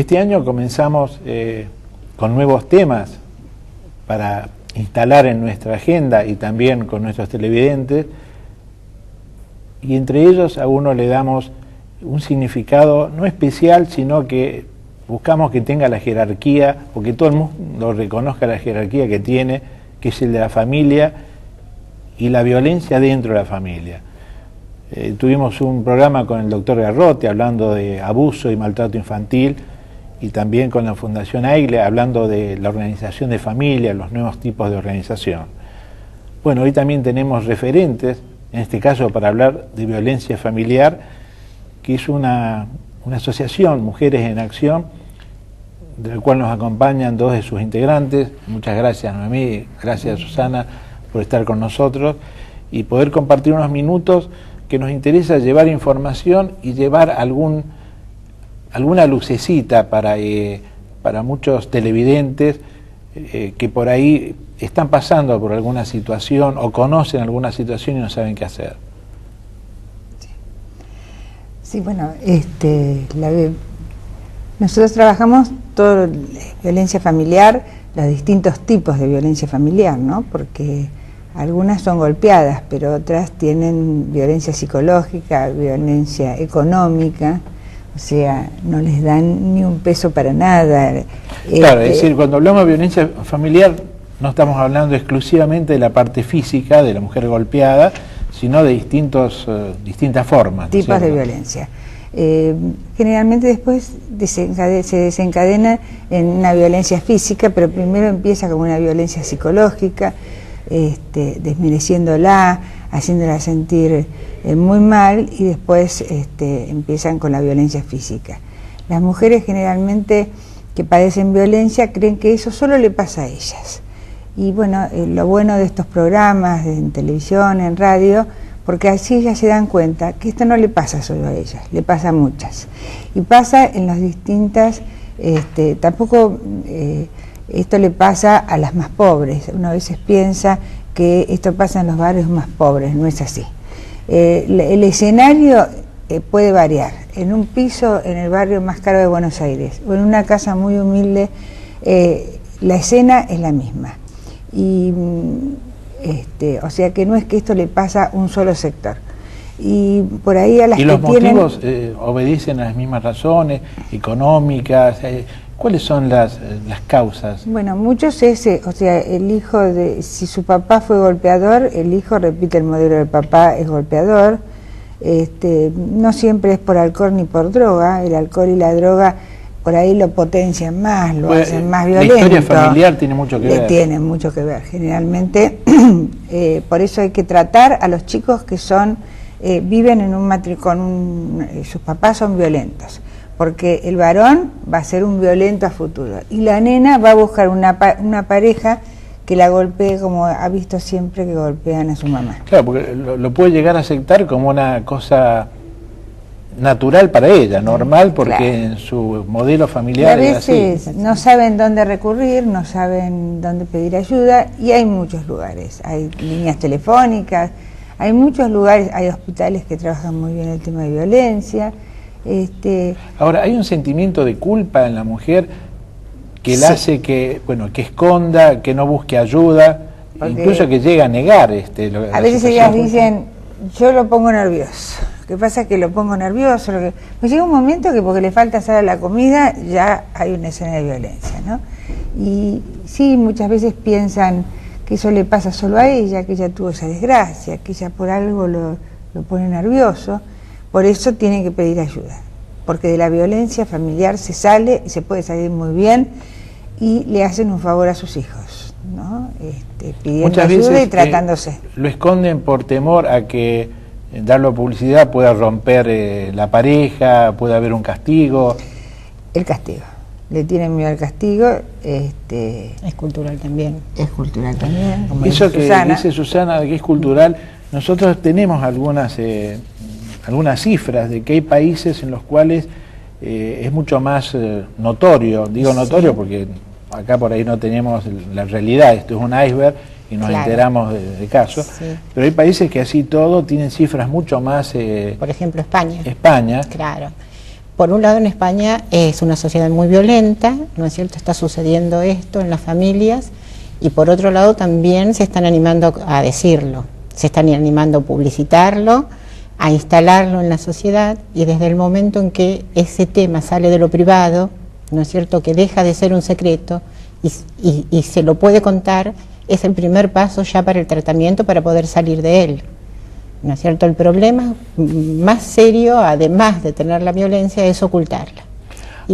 Este año comenzamos con nuevos temas para instalar en nuestra agenda y también con nuestros televidentes, y entre ellos a uno le damos un significado no especial, sino que buscamos que tenga la jerarquía, porque todo el mundo reconozca la jerarquía que tiene, que es el de la familia y la violencia dentro de la familia. Tuvimos un programa con el doctor Garrote hablando de abuso y maltrato infantil, y también con la Fundación AIGLE hablando de la organización de familia, los nuevos tipos de organización. Bueno, hoy también tenemos referentes, en este caso para hablar de violencia familiar, que es una asociación, Mujeres en Acción, de la cual nos acompañan dos de sus integrantes. Muchas gracias, Noemí, gracias, Susana, por estar con nosotros y poder compartir unos minutos que nos interesa llevar información y llevar alguna lucecita para muchos televidentes que por ahí están pasando por alguna situación o conocen alguna situación y no saben qué hacer. Sí, bueno, nosotros trabajamos todo violencia familiar, los distintos tipos de violencia familiar, ¿no? Porque algunas son golpeadas, pero otras tienen violencia psicológica, violencia económica, o sea, no les dan ni un peso para nada. Claro, es decir, cuando hablamos de violencia familiar no estamos hablando exclusivamente de la parte física de la mujer golpeada, sino de distintas formas. Tipos de violencia. Generalmente después se desencadena en una violencia física, pero primero empieza como una violencia psicológica, desmereciéndola, haciéndola sentir muy mal, y después empiezan con la violencia física. Las mujeres generalmente que padecen violencia creen que eso solo le pasa a ellas. Y bueno, lo bueno de estos programas en televisión, en radio, porque así ellas se dan cuenta que esto no le pasa solo a ellas, le pasa a muchas. Y pasa en las distintas, tampoco esto le pasa a las más pobres. Uno a veces piensa que esto pasa en los barrios más pobres, no es así. El escenario puede variar. En un piso en el barrio más caro de Buenos Aires o en una casa muy humilde, la escena es la misma. Y o sea que no es que esto le pasa a un solo sector. Y por ahí a las que tienen... ¿Y los motivos obedecen a las mismas razones económicas? ¿Cuáles son las causas? Bueno, muchos o sea, el hijo si su papá fue golpeador, el hijo repite el modelo del papá, es golpeador. No siempre es por alcohol ni por droga, el alcohol y la droga por ahí lo potencian más, lo hacen más violento. La historia familiar tiene mucho que ver. Tiene mucho que ver, generalmente. Por eso hay que tratar a los chicos que viven en un matrimonio, sus papás son violentos, porque el varón va a ser un violento a futuro, y la nena va a buscar una pareja que la golpee como ha visto siempre que golpean a su mamá. Claro, porque lo puede llegar a aceptar como una cosa natural para ella, normal, porque claro, en su modelo familiar es así. A veces no saben dónde recurrir, no saben dónde pedir ayuda, y hay muchos lugares, hay líneas telefónicas, hay muchos lugares, hay hospitales que trabajan muy bien el tema de violencia. Ahora, hay un sentimiento de culpa en la mujer que la hace que esconda, que no busque ayuda, incluso que llega a negar a veces ellas dicen, yo lo pongo nervioso. Lo que pasa es que lo pongo nervioso. Pues llega un momento que porque le falta sal a la comida ya hay una escena de violencia, ¿no? Y sí, muchas veces piensan que eso le pasa solo a ella, que ella tuvo esa desgracia, que ella por algo lo pone nervioso. Por eso tiene que pedir ayuda, porque de la violencia familiar se sale y se puede salir muy bien, y le hacen un favor a sus hijos, ¿no? Pidiendo muchas ayuda veces, y tratándose. Lo esconden por temor a que darlo a publicidad pueda romper la pareja, pueda haber un castigo. El castigo. Le tienen miedo al castigo. Es cultural también. Es cultural también. Como eso que dice Susana, que es cultural, nosotros tenemos algunas cifras de que hay países en los cuales es mucho más notorio. Digo notorio porque acá por ahí no tenemos la realidad, esto es un iceberg y nos enteramos de casos, pero hay países que así todo tienen cifras mucho más... por ejemplo, España. España. Claro. Por un lado, en España es una sociedad muy violenta, ¿no es cierto? Está sucediendo esto en las familias, y por otro lado también se están animando a decirlo, se están animando a publicitarlo, a instalarlo en la sociedad, y desde el momento en que ese tema sale de lo privado, ¿no es cierto?, que deja de ser un secreto y se lo puede contar, es el primer paso ya para el tratamiento, para poder salir de él, ¿no es cierto? El problema más serio, además de tener la violencia, es ocultarla.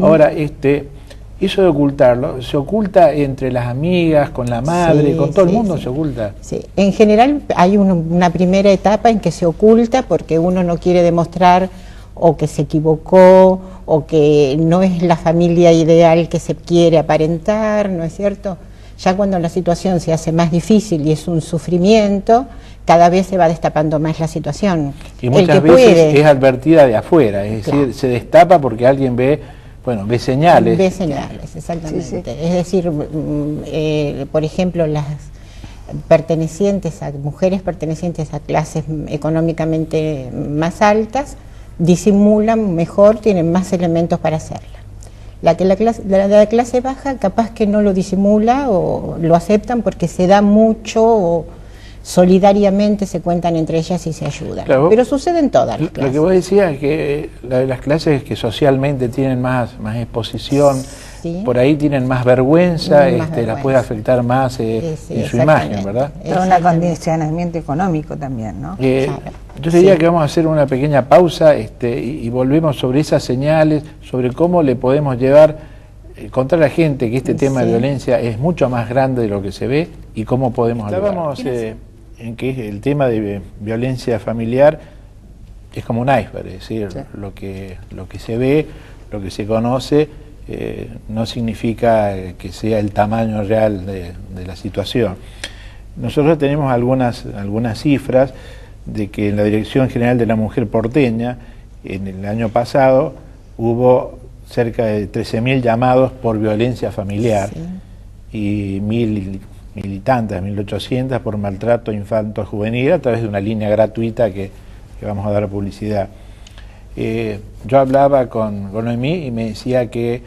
Ahora, eso de ocultarlo, ¿se oculta entre las amigas, con la madre, con todo el mundo se oculta? Sí, en general hay una primera etapa en que se oculta porque uno no quiere demostrar o que se equivocó o que no es la familia ideal que se quiere aparentar, ¿no es cierto? Ya cuando la situación se hace más difícil y es un sufrimiento, cada vez se va destapando más la situación. Y muchas veces es advertida de afuera, es decir, se destapa porque alguien ve, bueno, ve señales. Ve señales, exactamente. Sí, sí. Es decir, por ejemplo, las mujeres pertenecientes a clases económicamente más altas disimulan mejor, tienen más elementos para hacerla. La de clase baja capaz que no lo disimula o lo aceptan porque se da mucho o solidariamente se cuentan entre ellas y se ayudan. Claro, pero sucede en todas las clases. Lo que vos decías es que las clases que socialmente tienen más exposición, sí, por ahí tienen más vergüenza, las puede afectar más en su imagen, ¿verdad? Es un acondicionamiento económico también, ¿no? Claro. Yo diría que vamos a hacer una pequeña pausa y volvemos sobre esas señales, sobre cómo le podemos llevar, contar a la gente que este tema de violencia es mucho más grande de lo que se ve y cómo podemos ayudar. Estábamos en que el tema de violencia familiar es como un iceberg, es decir, lo que se ve, lo que se conoce, no significa que sea el tamaño real de la situación. Nosotros tenemos algunas cifras de que en la Dirección General de la Mujer porteña, en el año pasado, hubo cerca de 13.000 llamados por violencia familiar, y 1.000 y tantas, 1.800 por maltrato infanto-juvenil, a través de una línea gratuita que vamos a dar publicidad. Yo hablaba con Noemí y me decía que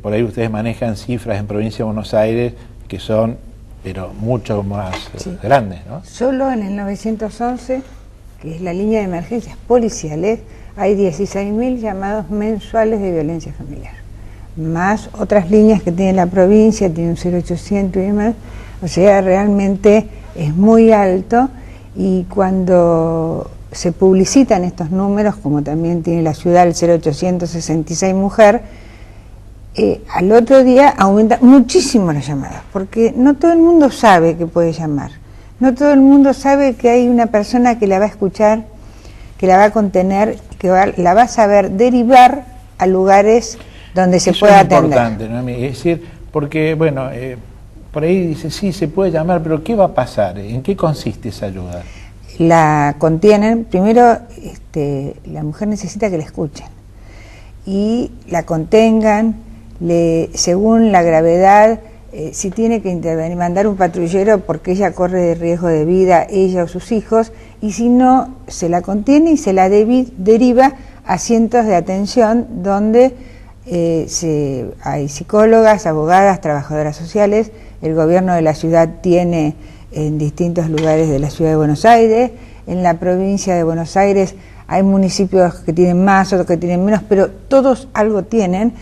por ahí ustedes manejan cifras en Provincia de Buenos Aires que son, pero mucho más grandes, ¿no? Solo en el 911, que es la línea de emergencias policiales, hay 16.000 llamados mensuales de violencia familiar, más otras líneas que tiene la provincia, tiene un 0800 y demás. O sea, realmente es muy alto, y cuando se publicitan estos números, como también tiene la ciudad el 0800 66 mujer, al otro día aumenta muchísimo las llamadas, porque no todo el mundo sabe que puede llamar, no todo el mundo sabe que hay una persona que la va a escuchar, que la va a contener, que la va a saber derivar a lugares donde se pueda atender. Eso es importante, ¿no? Es decir, porque, bueno, por ahí dice, sí, se puede llamar, pero ¿qué va a pasar? ¿En qué consiste esa ayuda? La contienen, primero, la mujer necesita que la escuchen y la contengan, según la gravedad, si tiene que intervenir, mandar un patrullero porque ella corre riesgo de vida, ella o sus hijos, y si no, se la contiene y se la deriva a centros de atención donde hay psicólogas, abogadas, trabajadoras sociales. El gobierno de la ciudad tiene en distintos lugares de la ciudad de Buenos Aires. En la provincia de Buenos Aires hay municipios que tienen más, otros que tienen menos, pero todos algo tienen.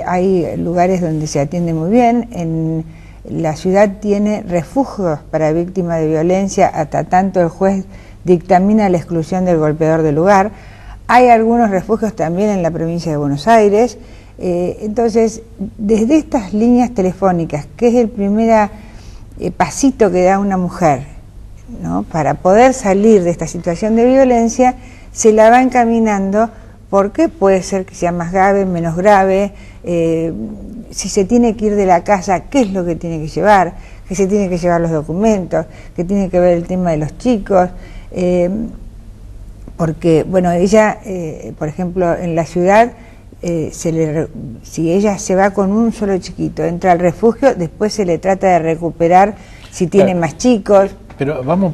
Hay lugares donde se atiende muy bien. En la ciudad tiene refugios para víctimas de violencia, hasta tanto el juez dictamina la exclusión del golpeador del lugar. Hay algunos refugios también en la provincia de Buenos Aires. Entonces, desde estas líneas telefónicas, que es el primer pasito que da una mujer, ¿no?, para poder salir de esta situación de violencia, se la va encaminando, porque puede ser que sea más grave, menos grave, si se tiene que ir de la casa, qué es lo que tiene que llevar, que se tiene que llevar los documentos, que tiene que ver el tema de los chicos, porque, bueno, ella, por ejemplo, en la ciudad, si ella se va con un solo chiquito, entra al refugio, después se le trata de recuperar si tiene más chicos. Pero vamos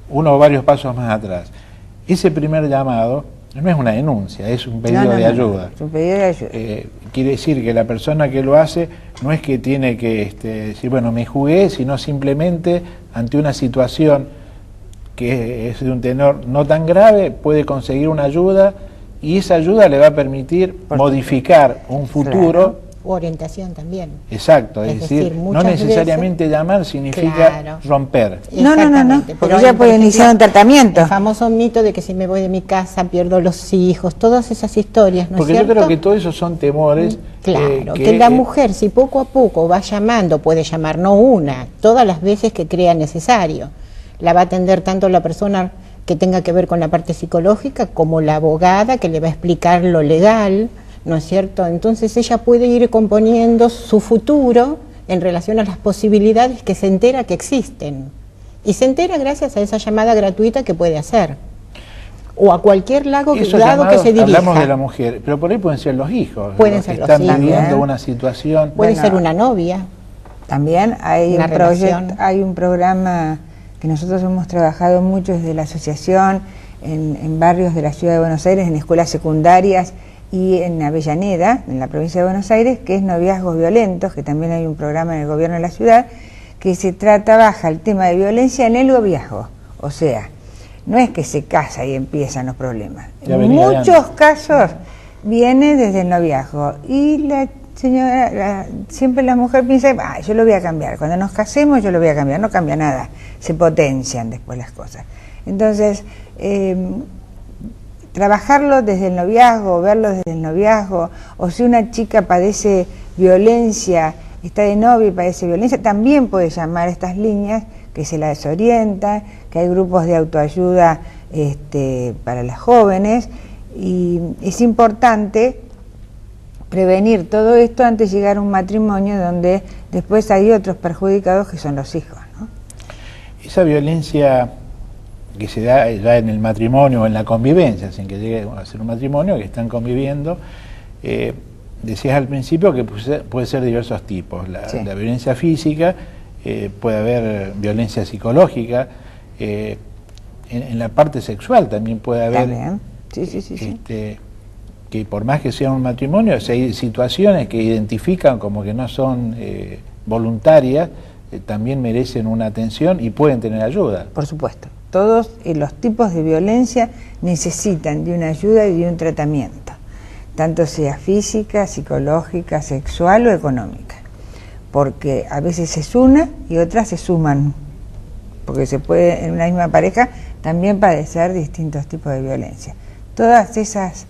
uno o varios pasos más atrás. Ese primer llamado no es una denuncia, es un pedido de ayuda. Es un pedido de ayuda. Quiere decir que la persona que lo hace no es que tiene que decir, bueno, me jugué, sino simplemente ante una situación que es de un tenor no tan grave, puede conseguir una ayuda y esa ayuda le va a permitir modificar un futuro. Claro. U orientación también. Exacto, es decir, no necesariamente llamar significa claro, romper. No, porque ya puede iniciar un tratamiento. El famoso mito de que si me voy de mi casa pierdo los hijos, todas esas historias, ¿no porque es cierto? Yo creo que todos esos son temores. Claro, que la mujer, si poco a poco va llamando, puede llamar no una, todas las veces que crea necesario. La va a atender tanto la persona que tenga que ver con la parte psicológica como la abogada que le va a explicar lo legal, ¿no es cierto? Entonces ella puede ir componiendo su futuro en relación a las posibilidades que se entera que existen. Y se entera gracias a esa llamada gratuita que puede hacer. O a cualquier lado que se dirija. Hablamos de la mujer, pero por ahí pueden ser los hijos. Pueden ser los hijos. Están viviendo una situación. Puede ser una novia. También hay un programa que nosotros hemos trabajado mucho desde la asociación en barrios de la ciudad de Buenos Aires, en escuelas secundarias y en Avellaneda, en la provincia de Buenos Aires, que es Noviazgos Violentos, que también hay un programa en el gobierno de la ciudad, que trabaja el tema de violencia en el noviazgo. O sea, no es que se casa y empiezan los problemas. En muchos casos viene desde el noviazgo y la señora, siempre la mujer piensa, yo lo voy a cambiar, cuando nos casemos yo lo voy a cambiar, no cambia nada, se potencian después las cosas. Entonces, trabajarlo desde el noviazgo, verlo desde el noviazgo, o si una chica padece violencia, está de novio y padece violencia, también puede llamar a estas líneas que se la desorientan, que hay grupos de autoayuda para las jóvenes, y es importante prevenir todo esto antes de llegar a un matrimonio donde después hay otros perjudicados que son los hijos, ¿no? Esa violencia que se da ya en el matrimonio o en la convivencia, sin que llegue a ser un matrimonio, que están conviviendo, decías al principio que puede ser de diversos tipos. La violencia física, puede haber violencia psicológica, en la parte sexual también puede haber. También. Sí. Que por más que sea un matrimonio, si hay situaciones que identifican como que no son voluntarias, también merecen una atención y pueden tener ayuda. Por supuesto. Todos los tipos de violencia necesitan de una ayuda y de un tratamiento, tanto sea física, psicológica, sexual o económica, porque a veces es una y otras se suman, porque se puede en una misma pareja también padecer distintos tipos de violencia. Todas esas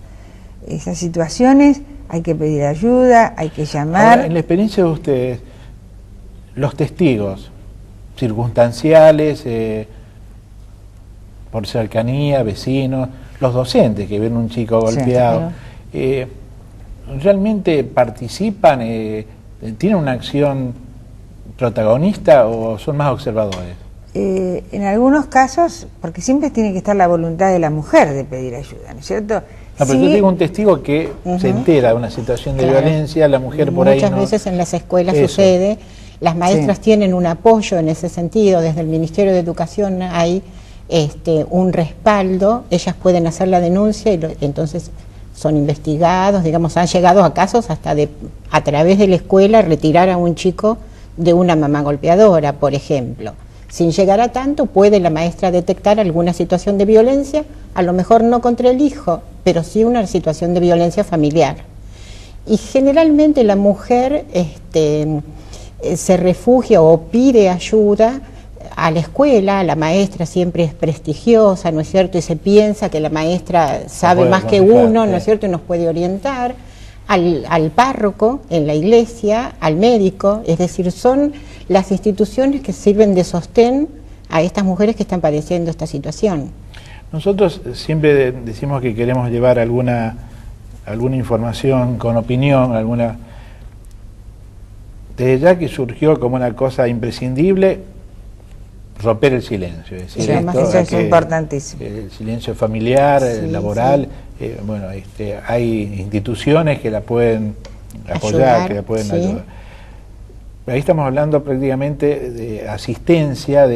situaciones hay que pedir ayuda, hay que llamar. Ahora, en la experiencia de ustedes, los testigos circunstanciales, por cercanía, vecinos, los docentes que ven un chico golpeado, ¿realmente participan, tienen una acción protagonista o son más observadores? En algunos casos, porque siempre tiene que estar la voluntad de la mujer de pedir ayuda, ¿no es cierto? No, pero yo tengo un testigo que se entera de una situación de violencia, la mujer por ahí no. Muchas veces en las escuelas sucede, las maestras tienen un apoyo en ese sentido, desde el Ministerio de Educación hay un respaldo, ellas pueden hacer la denuncia y entonces son investigados, digamos, han llegado a casos hasta de, a través de la escuela, retirar a un chico de una mamá golpeadora, por ejemplo. Sin llegar a tanto, puede la maestra detectar alguna situación de violencia, a lo mejor no contra el hijo, pero sí una situación de violencia familiar. Y generalmente la mujer se refugia o pide ayuda a la escuela, la maestra siempre es prestigiosa, ¿no es cierto? Y se piensa que la maestra sabe más que uno, ¿no es cierto? Y nos puede orientar. Al párroco en la iglesia, al médico, es decir, son las instituciones que sirven de sostén a estas mujeres que están padeciendo esta situación. Nosotros siempre decimos que queremos llevar alguna información con opinión, desde ya que surgió como una cosa imprescindible romper el silencio, es decir, eso es importantísimo. El silencio familiar, laboral, bueno, hay instituciones que la pueden apoyar, que la pueden ayudar. Ahí estamos hablando prácticamente de asistencia,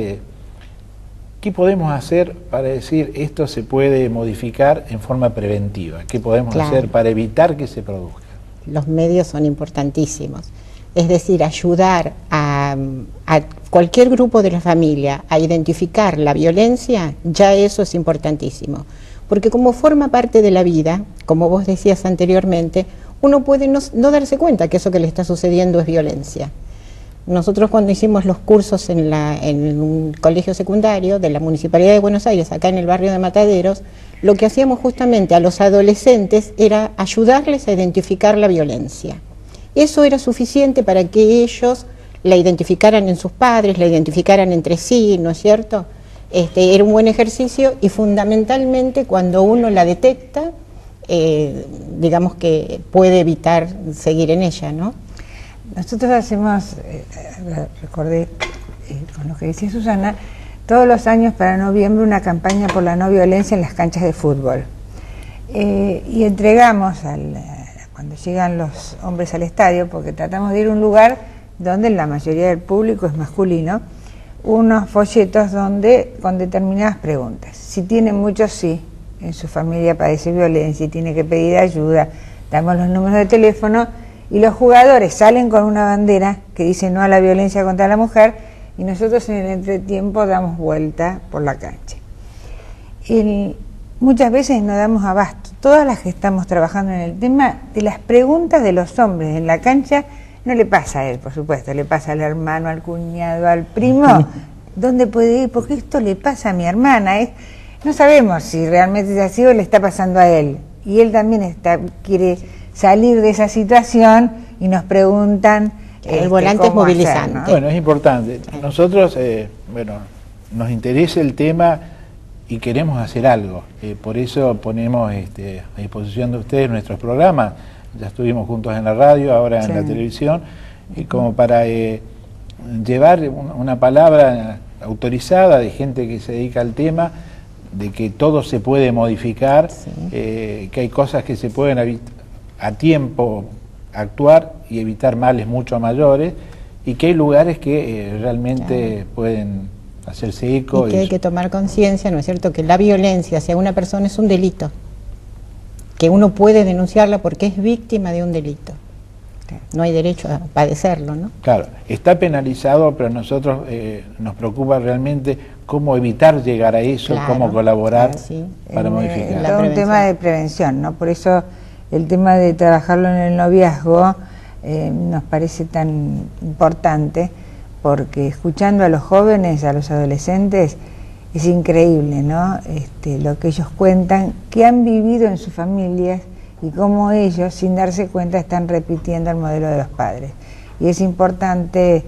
¿qué podemos hacer para decir esto se puede modificar en forma preventiva? ¿Qué podemos hacer para evitar que se produzca? Los medios son importantísimos. Es decir, ayudar a cualquier grupo de la familia a identificar la violencia, ya eso es importantísimo. Porque como forma parte de la vida, como vos decías anteriormente, uno puede no darse cuenta que eso que le está sucediendo es violencia. Nosotros cuando hicimos los cursos en un colegio secundario de la Municipalidad de Buenos Aires, acá en el barrio de Mataderos, lo que hacíamos justamente a los adolescentes era ayudarles a identificar la violencia. Eso era suficiente para que ellos la identificaran en sus padres, la identificaran entre sí, ¿no es cierto? Era un buen ejercicio y fundamentalmente cuando uno la detecta, digamos que puede evitar seguir en ella, ¿no? Nosotros hacemos, recordé con lo que decía Susana, todos los años para noviembre una campaña por la no violencia en las canchas de fútbol. Y entregamos, cuando llegan los hombres al estadio, porque tratamos de ir a un lugar donde la mayoría del público es masculino, unos folletos donde con determinadas preguntas. Si tienen muchos, sí, en su familia padece violencia y tiene que pedir ayuda, damos los números de teléfono y los jugadores salen con una bandera que dice no a la violencia contra la mujer y nosotros en el entretiempo damos vuelta por la cancha. Muchas veces no damos abasto, todas las que estamos trabajando en el tema de las preguntas de los hombres en la cancha, no le pasa a él, por supuesto, le pasa al hermano, al cuñado, al primo, ¿dónde puede ir? Porque esto le pasa a mi hermana, no sabemos si realmente es así o le está pasando a él, y él también quiere salir de esa situación y nos preguntan. El volante es movilizante. Hacer, ¿no? Bueno, es importante. Nosotros, nos interesa el tema y queremos hacer algo. Por eso ponemos a disposición de ustedes nuestros programas. Ya estuvimos juntos en la radio, ahora en la televisión, y como para llevar una palabra autorizada de gente que se dedica al tema, de que todo se puede modificar, que hay cosas que se pueden a tiempo actuar y evitar males mucho mayores, y que hay lugares que realmente pueden hacerse eco. Y que hay que tomar conciencia, ¿no es cierto?, que la violencia hacia una persona es un delito, que uno puede denunciarla porque es víctima de un delito. No hay derecho a padecerlo, ¿no? Claro, está penalizado, pero a nosotros nos preocupa realmente cómo evitar llegar a eso, cómo colaborar para modificar. Es todo un tema de prevención, ¿no? Por eso el tema de trabajarlo en el noviazgo nos parece tan importante, porque escuchando a los jóvenes, a los adolescentes, es increíble, ¿no? Lo que ellos cuentan, que han vivido en sus familias y cómo ellos, sin darse cuenta, están repitiendo el modelo de los padres. Y es importante,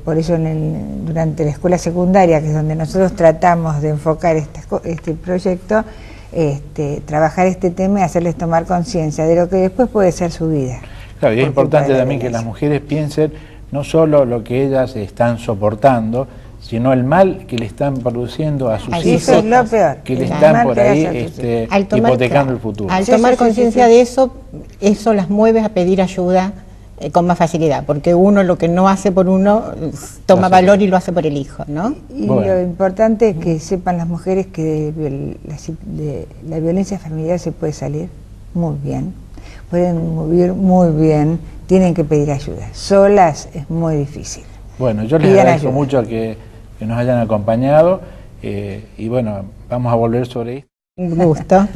por eso durante la escuela secundaria, que es donde nosotros tratamos de enfocar este proyecto, trabajar este tema y hacerles tomar conciencia de lo que después puede ser su vida. Claro, y es importante también que las mujeres piensen no solo lo que ellas están soportando, sino el mal que le están produciendo a sus hijos, es lo peor, que le están por ahí hipotecando el futuro. Al tomar conciencia de eso las mueve a pedir ayuda con más facilidad, porque uno lo que no hace por uno toma valor y lo hace por el hijo, ¿no? Y lo importante es que sepan las mujeres que de la violencia familiar se puede salir muy bien, pueden vivir muy bien, tienen que pedir ayuda. Solas es muy difícil. Bueno, yo les agradezco mucho que nos hayan acompañado y bueno, vamos a volver sobre esto. Un gusto.